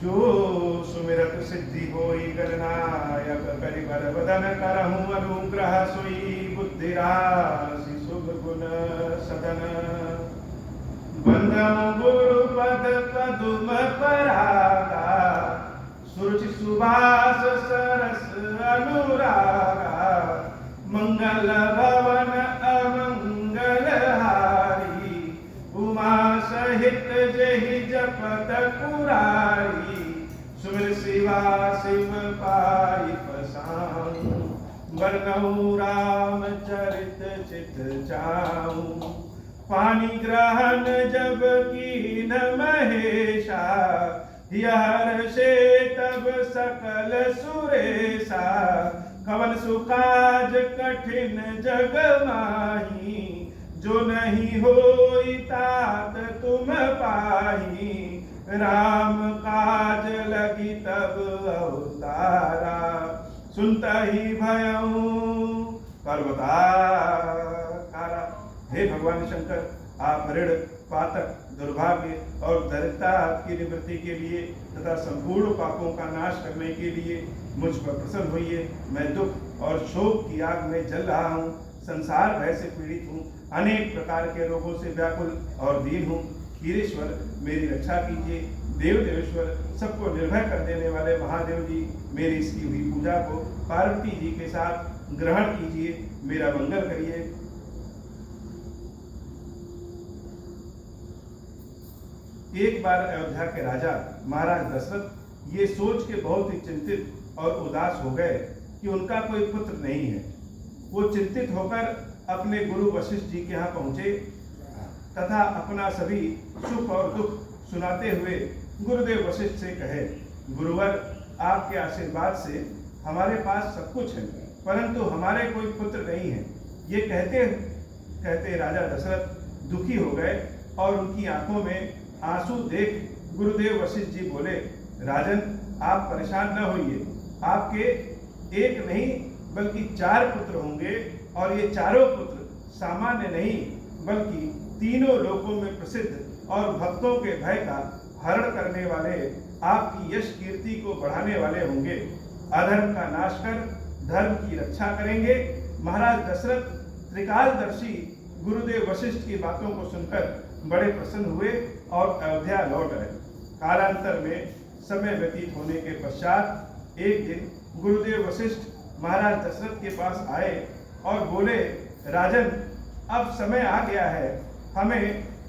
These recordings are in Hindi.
जो सुमिरत सिद्धि होई गणनायक करिबर वदन करहूँ अनुग्रह सोई बुद्धि राशि शुभ गुण सदन बंदम गुरु पद पदुम परागा सुरुचि सुभाष सरस अनुरागा मंगल भवन अमंगल हारी उमा सहित जहि जपत पुरारी सुमिर शिवा शिव पाई पसाऊं वर्णऊ राम चरित चित जाऊं पानी ग्रहण जब कीन महेशा हर से तब सकल सुरेशा कवन सुकाज कठिन जग माही जो नहीं होई तात तुम पाही राम काज लगी तब अवतारा सुनता ही भयऊ पर्वताकारा। हे भगवान शंकर, आप ऋण पातक दुर्भाग्य और दरिद्रता की निवृत्ति के लिए तथा संपूर्ण पापों का नाश करने के लिए मुझ पर प्रसन्न होइए। मैं दुख और शोक की आग में जल रहा हूँ, संसार भय से पीड़ित हूँ, अनेक प्रकार के रोगों से व्याकुल और दीन हूँ। हीरेश्वर मेरी रक्षा कीजिए। देव देवेश्वर सबको निर्भय कर देने वाले महादेव जी मेरी इसकी हुई पूजा को पार्वती जी के साथ ग्रहण कीजिए, मेरा मंगल करिए। एक बार अयोध्या के राजा महाराज दशरथ ये सोच के बहुत ही चिंतित और उदास हो गए कि उनका कोई पुत्र नहीं है। वो चिंतित होकर अपने गुरु वशिष्ठ जी के यहाँ पहुँचे तथा अपना सभी सुख और दुख सुनाते हुए गुरुदेव वशिष्ठ से कहे, गुरुवर, आपके आशीर्वाद से हमारे पास सब कुछ है, परंतु हमारे कोई पुत्र नहीं है। ये कहते कहते राजा दशरथ दुखी हो गए और उनकी आंखों में आंसू देख गुरुदेव वशिष्ठ जी बोले, राजन, आप परेशान न होइए, आपके एक नहीं बल्कि 4 पुत्र होंगे और ये चारों पुत्र सामान्य नहीं बल्कि तीनों लोकों में प्रसिद्ध और भक्तों के भय का हरण करने वाले, आपकी यश कीर्ति को बढ़ाने वाले होंगे। अधर्म का नाश कर धर्म की रक्षा करेंगे। महाराज दशरथ त्रिकालदर्शी गुरुदेव वशिष्ठ की बातों को सुनकर बड़े प्रसन्न हुए और अयोध्या लौट आए। कालांतर में समय व्यतीत होने के पश्चात एक दिन गुरुदेव वशिष्ठ महाराज दशरथ के पास आए और बोले, राजन, अब समय आ गया है, हमें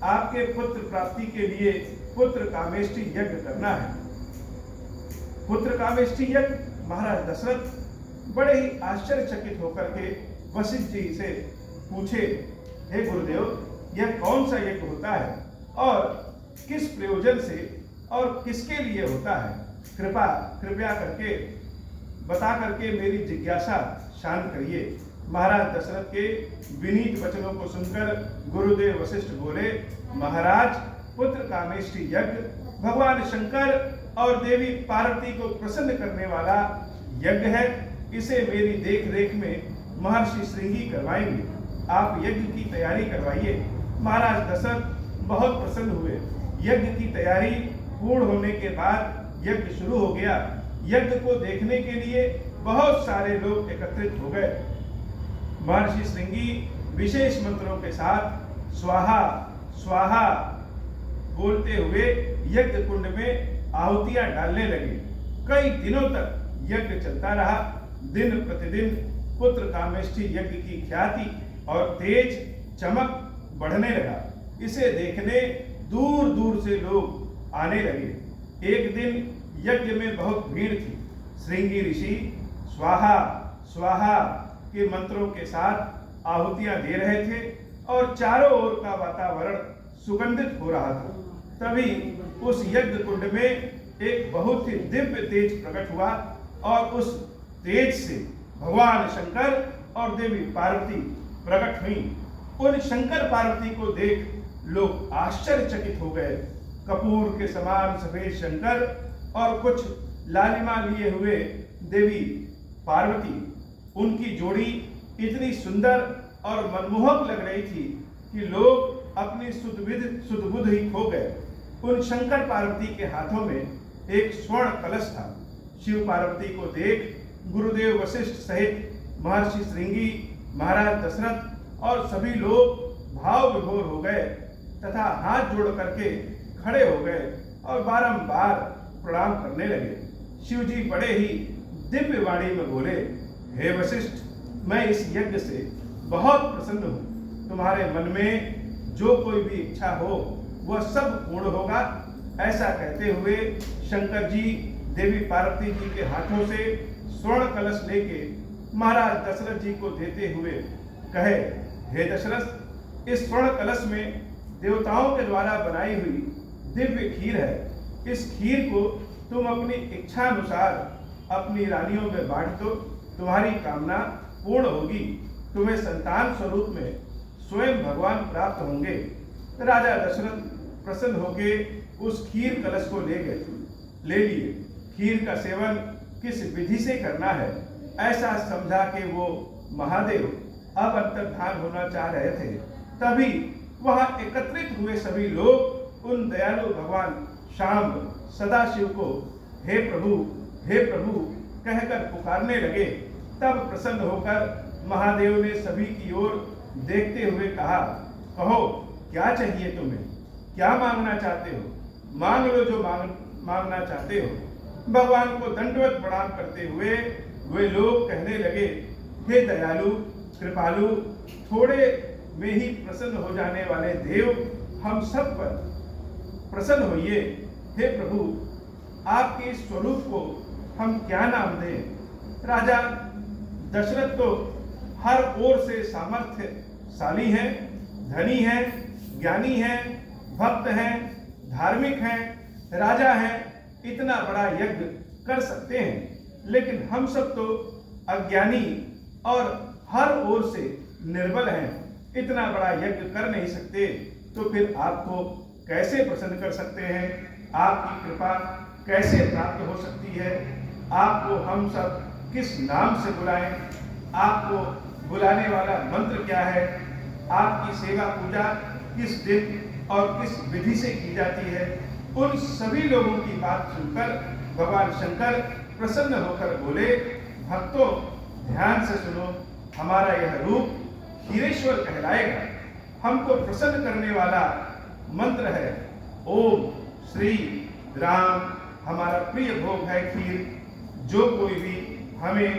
आपके पुत्र प्राप्ति के लिए पुत्र कामेष्टि यज्ञ करना है। पुत्र कामेष्टि यज्ञ। महाराज दशरथ बड़े ही आश्चर्यचकित होकर के वशिष्ठ जी से पूछे, हे गुरुदेव, यह कौन सा यज्ञ होता है और किस प्रयोजन से और किसके लिए होता है? कृपया करके बता करके मेरी जिज्ञासा शांत करिए। महाराज दशरथ के विनीत वचनों को सुनकर गुरुदेव वशिष्ठ बोले, महाराज, पुत्र कामेष्टि यज्ञ भगवान शंकर और देवी पार्वती को प्रसन्न करने वाला यज्ञ है। इसे मेरी देख रेख में महर्षि श्रृंगी करवाएंगे। आप यज्ञ की तैयारी करवाइए। महाराज दशरथ बहुत प्रसन्न हुए। यज्ञ की तैयारी पूर्ण होने के बाद यज्ञ शुरू हो गया। यज्ञ को देखने के लिए बहुत सारे लोग एकत्रित हो गए। महर्षि श्रृंगी विशेष मंत्रों के साथ स्वाहा स्वाहा बोलते हुए यज्ञ कुंड में आहुतियां डालने लगे। कई दिनों तक यज्ञ चलता रहा। दिन प्रतिदिन पुत्र कामेष्टि यज्ञ की ख्याति और तेज चमक बढ़ने लगा। इसे देखने दूर दूर से लोग आने लगे। एक दिन यज्ञ में बहुत भीड़ थी। श्रृंगी ऋषि स्वाहा स्वाहा के मंत्रों के साथ आहुतियां दे रहे थे और चारों ओर का वातावरण सुगंधित हो रहा था। तभी उस यज्ञ कुंड में एक बहुत ही दिव्य तेज प्रकट हुआ और उस तेज से भगवान शंकर और देवी पार्वती प्रकट हुई। उन शंकर पार्वती को देख लोग आश्चर्यचकित हो गए। कपूर के समान सफेद शंकर और कुछ लालिमा लिए हुए देवी पार्वती, उनकी जोड़ी इतनी सुंदर और मनमोहक लग रही थी कि लोग अपनी सुध बुध ही खो गए। उन शंकर पार्वती के हाथों में एक स्वर्ण कलश था। शिव पार्वती को देख गुरुदेव वशिष्ठ सहित महर्षि श्रृंगी, महाराज दशरथ और सभी लोग भाव विभोर हो गए तथा हाथ जोड़ करके खड़े हो गए और बारंबार प्रणाम करने लगे। शिव जी बड़े ही दिव्य वाणी में बोले, हे वशिष्ठ, मैं इस यज्ञ से बहुत प्रसन्न हूँ। तुम्हारे मन में जो कोई भी इच्छा हो वह सब पूर्ण होगा। ऐसा कहते हुए शंकर जी देवी पार्वती जी के हाथों से स्वर्ण कलश लेके महाराज दशरथ जी को देते हुए कहे, हे दशरथ, इस स्वर्ण कलश में देवताओं के द्वारा बनाई हुई दिव्य खीर है। इस खीर को तुम अपनी इच्छा अनुसार अपनी रानियों में बांट दो। तुम्हारी कामना पूर्ण होगी। तुम्हें संतान स्वरूप में स्वयं भगवान प्राप्त होंगे। राजा दशरथ प्रसन्न होके उस खीर कलश को ले लिए। खीर का सेवन किस विधि से करना है ऐसा समझा के वो महादेव अब अंतर्धान होना चाह रहे थे। तभी वहां एकत्रित हुए सभी लोग उन दयालु भगवान शाम सदाशिव को हे प्रभु कहकर पुकारने लगे। तब प्रसन्न होकर महादेव ने सभी की ओर देखते हुए कहा, कहो क्या चाहिए तुम्हें, क्या मांगना चाहते हो, मांग लो जो मांगना चाहते हो। भगवान को दंडवत प्रणाम करते हुए वे लोग कहने लगे, हे दयालु कृपालु, थोड़े में ही प्रसन्न हो जाने वाले देव, हम सब पर प्रसन्न होइए। हे प्रभु, आपके स्वरूप को हम क्या नाम दें। राजा दशरथ तो हर ओर से सामर्थ्यशाली हैं, धनी हैं, ज्ञानी हैं, भक्त हैं, धार्मिक हैं, राजा हैं, इतना बड़ा यज्ञ कर सकते हैं। लेकिन हम सब तो अज्ञानी और हर ओर से निर्बल हैं, इतना बड़ा यज्ञ कर नहीं सकते। तो फिर आपको कैसे प्रसन्न कर सकते हैं, आपकी कृपा कैसे प्राप्त हो सकती है। आपको हम सब किस नाम से बुलाएं, आपको बुलाने वाला मंत्र क्या है, आपकी सेवा पूजा किस दिन और किस विधि से की जाती है। उन सभी लोगों की बात सुनकर भगवान शंकर प्रसन्न होकर बोले, भक्तों ध्यान से सुनो, हमारा यह रूप खीरेश्वर कहलाएगा। हमको प्रसन्न करने वाला मंत्र है ओम श्री राम। हमारा प्रिय भोग है खीर। जो कोई भी हमें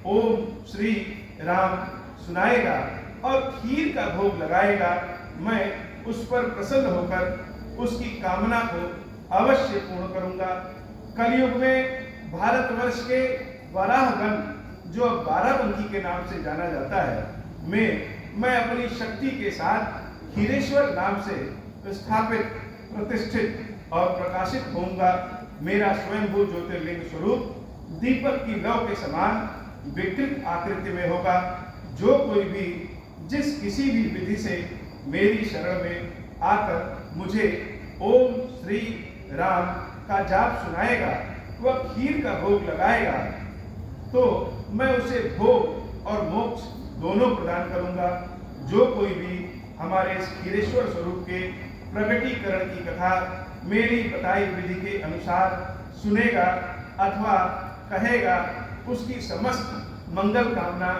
ओम श्री राम सुनाएगा और खीर का भोग लगाएगा, मैं उस पर प्रसन्न होकर उसकी कामना को अवश्य पूर्ण करूंगा। कलयुग में भारतवर्ष के वराहगण जो 12 के नाम से जाना जाता है, मैं अपनी शक्ति के साथ खीरेश्वर नाम से स्थापित, प्रतिष्ठित और प्रकाशित होऊंगा। मेरा स्वयंभू ज्योतिर्लिंग स्वरूप दीपक की लौ के समान विकृत आकृति में होगा। जो कोई भी जिस किसी भी विधि से मेरी शरण में आकर मुझे ओम श्री राम का जाप सुनाएगा, वह खीर का भोग लगाएगा, तो मैं उसे भोग और मोक्ष दोनों प्रदान करूंगा। जो कोई भी हमारे इस खीरेश्वर स्वरूप के प्रगटीकरण की कथा मेरी बताई विधि के अनुसार सुनेगा अथवा कहेगा, उसकी समस्त मंगल कामना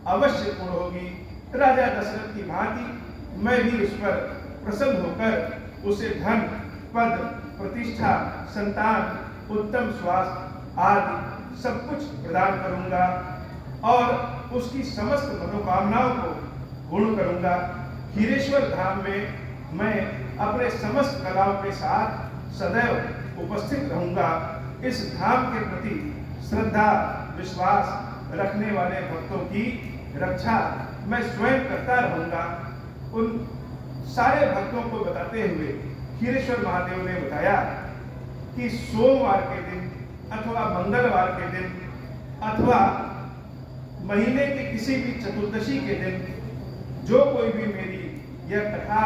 अवश्य पूर्ण होगी। राजा दशरथ की भांति मैं भी उस पर प्रसन्न होकर उसे धन, पद, प्रतिष्ठा, संतान, उत्तम स्वास्थ्य आदि सब कुछ प्रदान करूंगा और उसकी समस्त मनोकामनाओं को पूर्ण करूंगा। खीरेश्वर धाम में मैं अपने समस्त कलाओं के साथ सदैव उपस्थित रहूंगा। इस धाम के प्रति श्रद्धा विश्वास रखने वाले भक्तों की रक्षा मैं स्वयं करता रहूंगा। उन सारे भक्तों को बताते हुए खीरेश्वर महादेव ने बताया कि सोमवार के दिन अथवा मंगलवार के दिन अथवा महीने के किसी भी चतुर्दशी के दिन जो कोई भी मेरी यह कथा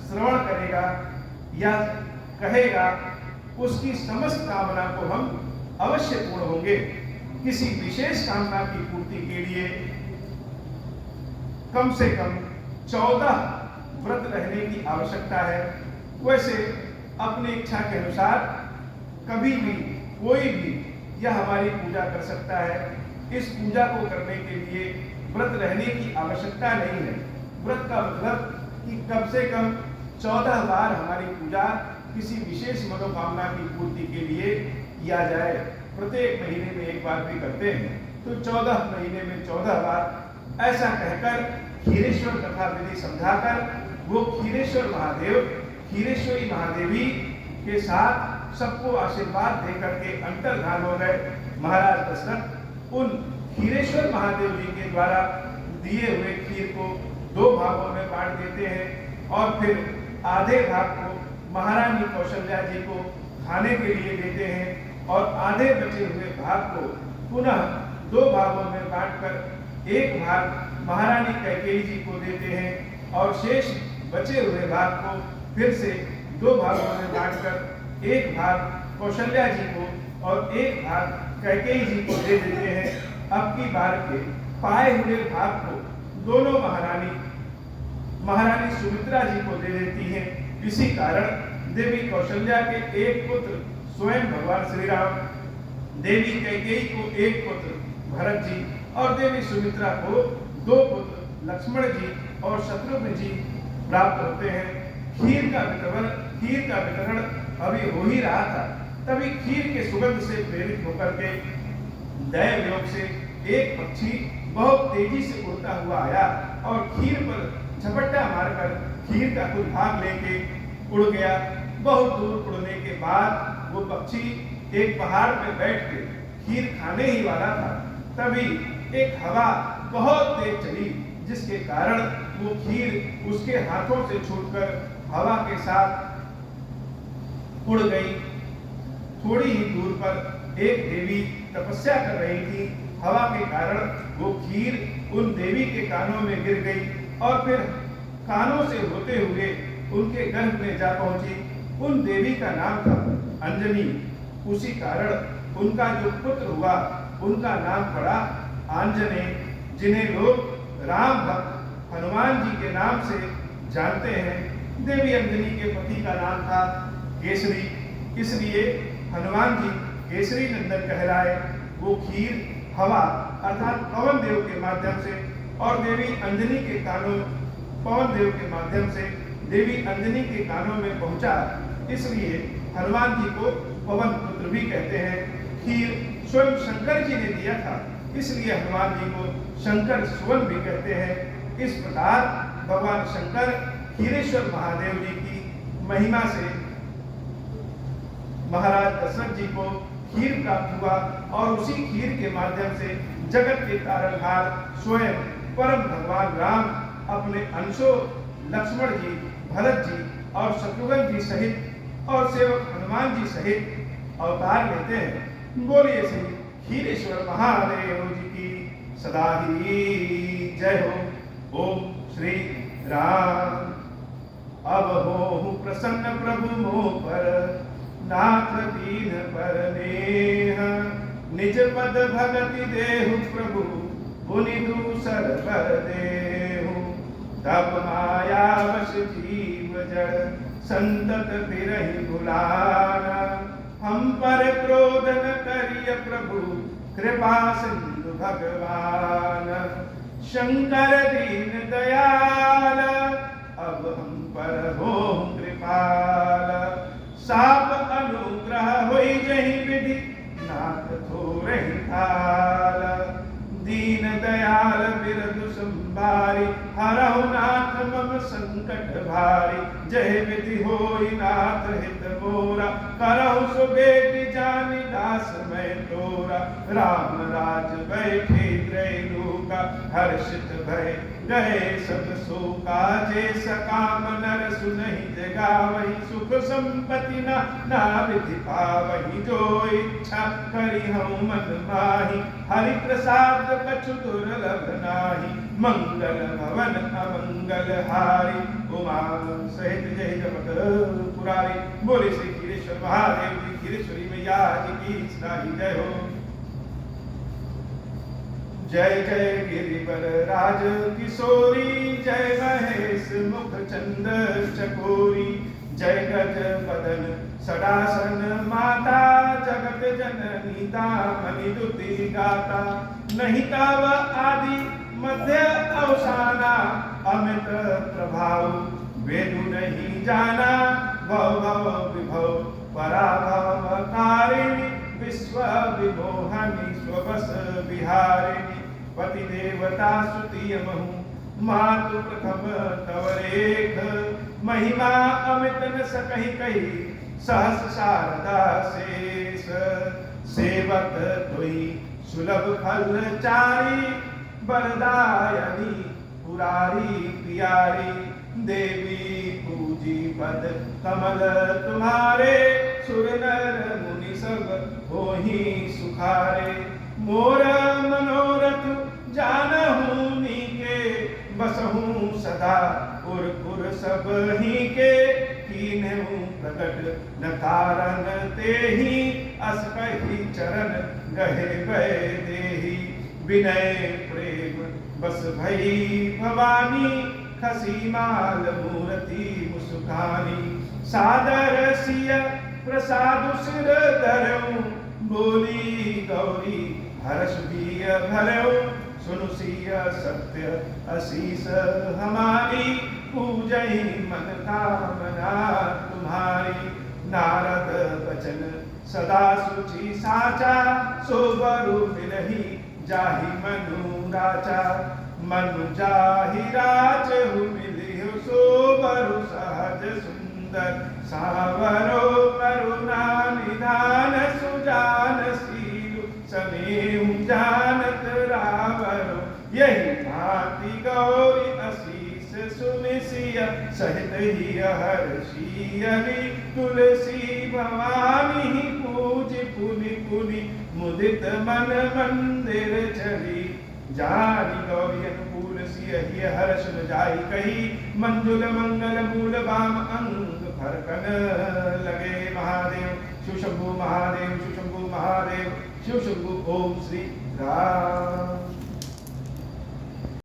श्रवण करेगा या कहेगा, उसकी समस्त कामना को हम अवश्य पूर्ण होंगे। किसी विशेष कामना की पूर्ति के लिए कम से कम 14 व्रत रहने की आवश्यकता है। वैसे अपनी इच्छा के अनुसार कभी भी कोई भी यह हमारी पूजा कर सकता है। इस पूजा को करने के लिए व्रत रहने की आवश्यकता नहीं है। व्रत का मतलब कि कम से कम 14 बार हमारी पूजा किसी विशेष मनोकामना की पूर्ति के लिए किया जाए। प्रत्येक महीने में एक बार भी करते हैं तो 14 महीने में 14 बार ऐसा कहकर क्षीरेश्वर कथा विधि समझाकर वो क्षीरेश्वर महादेव क्षीरेश्वरी महादेवी के साथ सबको आशीर्वाद देकर के अंतर्धान हो गए। महाराज दशरथ उन क्षीरेश्वर महादेव जी के द्वारा दिए हुए खीर को 2 भागों में बांट देते हैं और फिर आधे भाग को महारानी कौशल्या जी को खाने के लिए देते हैं और आधे बचे हुए भाग को पुनः 2 भागों में बांटकर एक भाग महारानी कैकेयी जी को देते हैं और शेष बचे हुए भाग को फिर से 2 भागों में बांटकर एक भाग कौशल्या जी को और एक भाग कैकेयी जी को दे देते हैं। अब की बार के पाए हुए भाग को दोनों महारानी सुमित्रा जी को दे देती हैं। इसी कारण देवी कौशल्या के एक पुत्र स्वयं भगवान श्री राम, देवी कैकेयी को एक पुत्र भरत जी और देवी सुमित्रा को 2 पुत्र लक्ष्मण जी और शत्रुघ्न जी प्राप्त होते हैं। खीर का वितरण अभी हो ही रहा था, तभी खीर के सुगंध से प्रेरित होकर के दैवलोक से एक पक्षी बहुत तेजी से उड़ता हुआ आया और खीर पर झपट्टा मारकर खीर का कुछ भाग लेके उड़ गया। बहुत दूर उड़ने के बाद वो पक्षी एक पहाड़ पर बैठ के खीर खाने ही वाला था, तभी एक हवा बहुत तेज चली जिसके कारण वो खीर उसके हाथों से छूटकर हवा के साथ उड़ गई। थोड़ी ही दूर पर एक देवी तपस्या कर रही थी। हवा के कारण वो खीर उन देवी के कानों में गिर गई और फिर कानों से होते हुए उनके गर्भ में जा पहुंची। उन देवी का नाम था अंजनी। उसी कारण उनका जो पुत्र हुआ उनका नाम पड़ा आंजनेय, जिन्हें लोग राम भक्त हनुमान जी के नाम से जानते हैं। देवी अंजनी के पति का नाम था केसरी, इसलिए हनुमान जी केसरी नंदन कहलाए। वो खीर हवा अर्थात पवन देव के माध्यम से और देवी अंजनी के कानों पवन देव के माध्यम से देवी अंजनी के कानों में पहुंचा, इसलिए हनुमान जी को पवन पुत्र भी कहते हैं। खीर स्वयं शंकर जी ने दिया था, इसलिए हनुमान जी को शंकर सुवन भी कहते हैं। इस प्रकार भगवान शंकर क्षीरेश्वर महादेव जी की महिमा से महाराज दशरथ जी को खीर प्राप्त हुआ और उसी खीर के माध्यम से जगत के तारनहार स्वयं परम भगवान राम अपने अंशों लक्ष्मण जी, भरत जी और शत्रुघ्न जी सहित और सेवक हनुमान जी सहित अवतार लेते हैं। बोलिए श्री क्षीरेश्वर महादेव जी की सदा ही जय हो। ओम श्री राम। अब हो प्रसन्न प्रभु मोह पर, नाथ दीन पर नेह, निज पद भगति देहु प्रभु, पुनि दूसर बर देहु। तब माया वश जीव जड़, संतत बिरहि भुलाना। हम पर क्रोध न करिय प्रभु, कृपा सिंधु भगवान। शंकर दीन दयाल, अब हम पर हो कृपाल। साप अनुग्रह होई जहि विधि, नाथ थोरहि काल। दीन दयाल बिरधु संभारी, हरहु नाथ मम संकट भारी। जय विधि होई नाथ हित मोरा, करहु सो बेटी जानि दास मैं तोरा। राम राज बैठे त्रैलोका, हर्षित भय गए सब शोका। जे सकाम नर सुनहि जगावहि, सुख संपत्ति ना विधि पावहि। जो इच्छा करि हूँ मन माहि, हरि प्रसाद कछु दुर्लभ नाही। मंगल भवन अमंगल हारी, उमा सहित जय जपत पुरारी। बोले श्री क्षीरेश्वर महादेव जी, क्षीरेश्वरी मैया जी की सदा ही जय हो। जय जय गिरिवर राज किशोरी, जय महेश मुख चंद चकोरी। जय गज बदन सडासन माता जगत जननीता मणिदुति गाता नहीं तब आदि मध्य अवसाना अमित प्रभाव वेदु नहीं जाना भव भव विभव पराभव कारिणी विश्व विमोहनी स्वबस विहारिणी पति देवता स्तुति महु मातु प्रथम तव रेख महिमा अमित न सकहि कही सहस शारदा शेष सेवक तुई सुलभ फल चारी बरदायनी पुरारी प्यारी देवी पूजी पद कमल तुम्हारे सुर नर मुनि सब होहि सुखारे मोर मनोरथ जानहु नीके बसहु सदा उर पुर सब ही के कीन्हु प्रकट न कारण तेहि अस कहि चरण गहे गए देहि विनय प्रेम बस भई भवानी खसी माल मूर्ति मुस्कानी सादर सिय प्रसाद सिर धरऊ बोली गौरी हर्ष भी भरऊ सुनु सिय सत्य असीस हमारी पूजई मन कामना तुम्हारी नारद बचन सदा सुचि साचा सोबरु मिलहि जाहि मनु राचा मनु जाहि राज मिलिहु सोबरु सहज सुंदर सावरो करुणा निधान सुजान शीलु समेहु जानत रावरो यही भांति गौरी असीस सुनिसिय सहित ही हर्षियली तुलसी भवानी पूज पुनि पुनि मुदित मन मंदिर चली जानी गौरी अनुकूल सिय ही हर्ष न जाई कही मंजुल मंगल मूल बाम अंग फरकन लगे महादेव शिव शंभु महादेव शिव शंभु महादेव शिव शंभु ओम श्री राम।